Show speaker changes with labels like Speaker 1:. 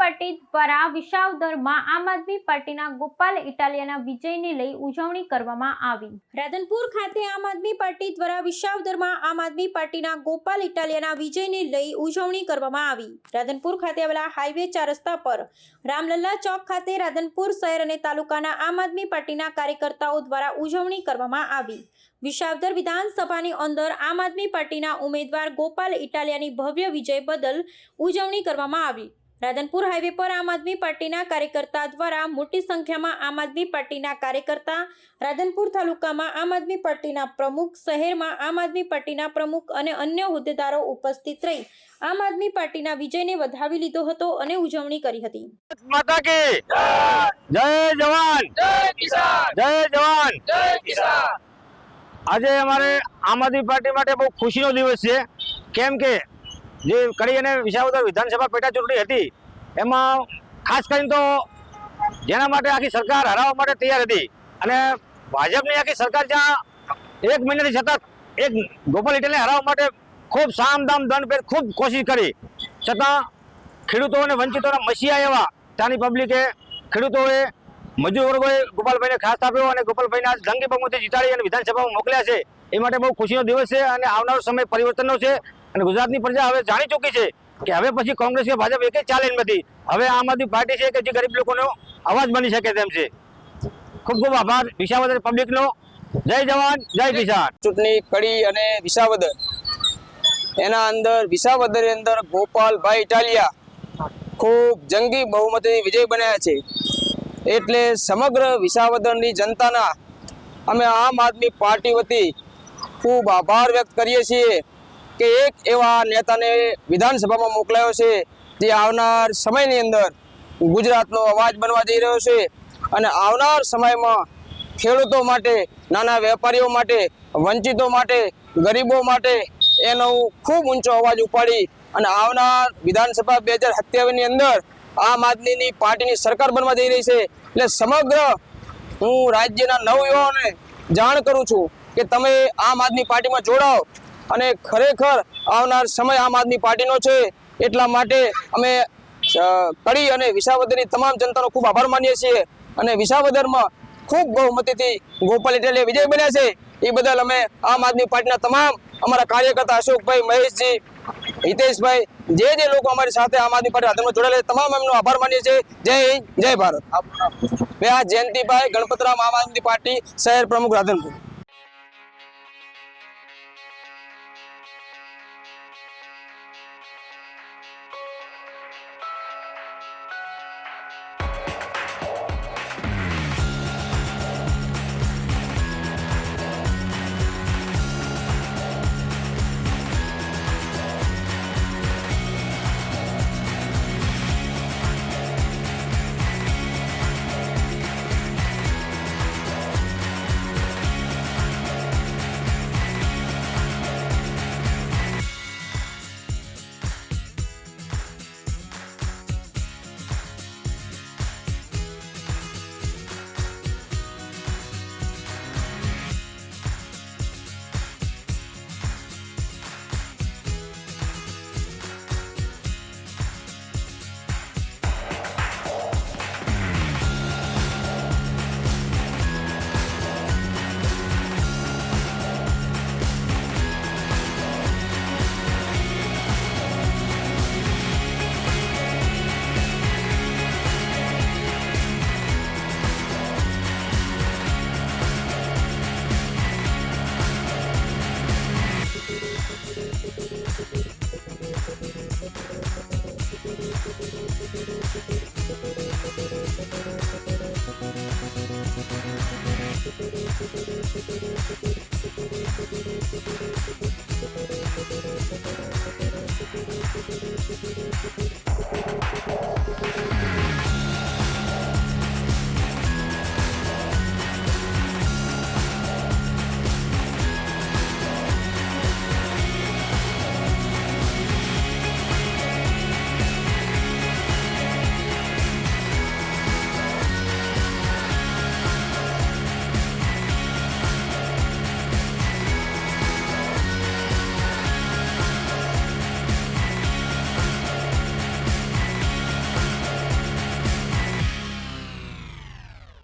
Speaker 1: Party દ્વારા વિસાવદરમાં આમ આદમી પાર્ટીના ગોપાલ ઇટાલિયાના વિજયને લઈ ઉજવણી કરવામાં આવી। રાધનપુર ખાતે આમ આદમી પાર્ટી દ્વારા વિસાવદરમાં આમ આદમી પાર્ટીના ગોપાલ ઇટાલિયાના વિજયને લઈ ઉજવણી કરવામાં આવી। રાધનપુર ખાતે આવેલા હાઈવે 4 રસ્તા પર રામલલ્લા ચોક ખાતે રાધનપુર શહેર અને તાલુકાના આમ આદમી પાર્ટીના કાર્યકર્તાઓ દ્વારા ઉજવણી કરવામાં આવી। વિસાવદર વિધાનસભાની અંદર આમ આદમી પાર્ટીના ઉમેદવાર ગોપાલ ઇટાલિયાની ભવ્ય વિજય બદલ ઉજવણી કરવામાં આવી। રાધનપુર હાઈવે પર આમ આદમી પાર્ટીના કાર્યકર્તા દ્વારા મોટી સંખ્યામાં આમ આદમી પાર્ટીના કાર્યકર્તા, રાધનપુર તાલુકામાં આમ આદમી પાર્ટીના પ્રમુખ, શહેરમાં આમ આદમી પાર્ટીના પ્રમુખ અને અન્ય હોદ્દેદારો ઉપસ્થિત રહી આમ આદમી પાર્ટીના વિજયને વધાવી લીધો હતો અને ઉજવણી કરી હતી।
Speaker 2: માતા કી જય જવાન જય કિસાન, જય જવાન જય કિસાન। આજે અમારે આમ આદમી પાર્ટી માટે બહુ ખુશીનો દિવસ છે, કેમ કે જે કડી અને વિસાવદર વિધાનસભા પેટા ચૂંટણી હતી એમાં ખાસ કરીને તો જેના માટે આખી સરકાર હરાવવા માટે તૈયાર હતી અને ભાજપની આખી સરકાર જ્યાં 1 મહિનાથી સતત એક ગોપાલ ઇટાલિયાને હરાવવા માટે ખૂબ સામ દામ દંડ પર ખૂબ કોશિશ કરી, છતાં ખેડૂતો અને વંચિતોના મસીહા એવા ત્યાંની પબ્લિકે, ખેડૂતોએ, મજૂર વર્ગોએ ગોપાલભાઈને ખાસ આપ્યો અને ગોપાલભાઈને જંગી બહુમતીથી જીતાડી અને વિધાનસભામાં મોકલ્યા છે। એ માટે બહુ ખુશીનો દિવસ છે અને આવનારો સમય પરિવર્તનનો છે અને ગુજરાતની પ્રજા હવે જાણી ચૂકી છે કે હવે પછી કોંગ્રેસ કે ભાજપ એક ચાલે નથી। હવે આમ આદમી પાર્ટી છે કે જે ગરીબ લોકોનો અવાજ બની શકે તેમ છે। ખૂબ ખૂબ આભાર વિસાવદર પબ્લિકનો। જય જવાન જય કિસાન।
Speaker 3: ચૂંટણી કડી અને વિસાવદર એના અંદર વિસાવદરની અંદર ગોપાલભાઈ ઇટાલિયા ખૂબ જંગી બહુમતી વિજય બન્યા છે, એટલે સમગ્ર વિસાવદરની જનતાના અમે આમ આદમી પાર્ટી વતી ખૂબ આભાર વ્યક્ત કરીએ છીએ કે એક એવા નેતાને વિધાનસભામાં મોકલાયો છે જે આવનાર સમયની અંદર ગુજરાતનો અવાજ બનવા જઈ રહ્યો છે અને આવનાર સમયમાં ખેડૂતો માટે, નાના વેપારીઓ માટે, વંચિતો માટે, ગરીબો માટે એનો ખૂબ ઊંચો અવાજ ઉપાડી અને આવનાર વિધાનસભા 2027ની અંદર આમ આદમીની પાર્ટીની સરકાર બનવા જઈ રહી છે। એટલે સમગ્ર હું રાજ્યના નવયુવાઓને જાણ કરું છું કે તમે આમ આદમી પાર્ટીમાં જોડાઓ અને ખરેખર આવનાર સમય આમ આદમી પાર્ટીનો છે। એટલા માટે અમે કડી અને વિસાવદરની તમામ જનતાનો ખૂબ આભાર માનીએ છીએ અને વિસાવદરમાં ખૂબ બહુમતીથી ગોપાલ ઇટાલિયા વિજય બન્યા છે। એ બદલ અમે આમ આદમી પાર્ટીના તમામ અમારા કાર્યકર્તા અશોકભાઈ, મહેશજી, હિતેશભાઈ, જે લોકો અમારી સાથે આમ આદમી પાર્ટી રાધનપુર જોડાયેલા તમામ એમનો આભાર માનીએ છીએ। જય હિન્દ, જય ભારત। મેં આ જયંતિભાઈ ગણપતરામ, આમ આદમી પાર્ટી શહેર પ્રમુખ રાધનપુર।